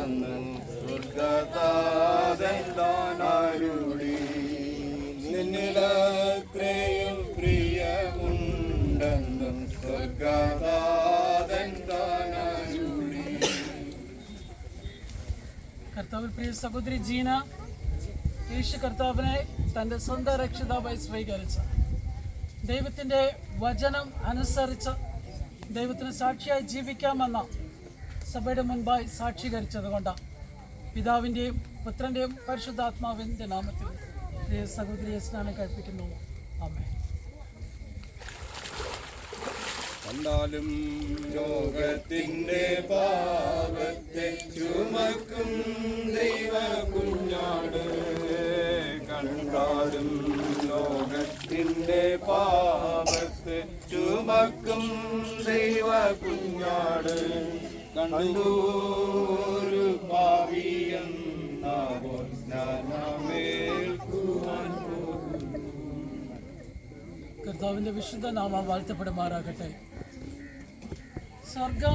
സ്വർഗതാതെന്താനാരുളി നിന്നിലത്രയും പ്രിയമുണ്ടെന്നും സ്വർഗതാതെന്താനാരുളി. കർത്താവിൽ പ്രിയ സഹോദരി ജീന യേശു കർത്താവിനെ തൻ്റെ സ്വന്തം രക്ഷിതാവായി സ്വീകരിച്ച ദൈവത്തിൻ്റെ വചനം അനുസരിച്ച് ദൈവത്തിന് സാക്ഷിയായി ജീവിക്കാമെന്ന സഭയുടെ മുൻപായി സാക്ഷീകരിച്ചത് കൊണ്ട് പിതാവിൻ്റെയും പുത്രൻ്റെയും പരിശുദ്ധാത്മാവിൻ്റെ നാമത്തിൽ പ്രിയ സഹോദരിയെ സ്നാനം കഴിപ്പിക്കുന്നു. ആമേൻ. കണ്ടാലും ലോകത്തിൻ്റെ പാപത്തെ ചുമക്കും ദൈവ കുഞ്ഞാട്, കണ്ടാലും ലോകത്തിൻ്റെ പാപത്തെ ചുമക്കും ദൈവ കുഞ്ഞാട്, കണ്ടൂരു പാപിയെന്നാവോൻ സ്നാനമേൽക്കുവാൻ പോകുന്നു. കർത്താവിൻ്റെ വിശുദ്ധ നാമം വാഴ്ത്തപ്പെടുമാറാകട്ടെ. സ്വർഗം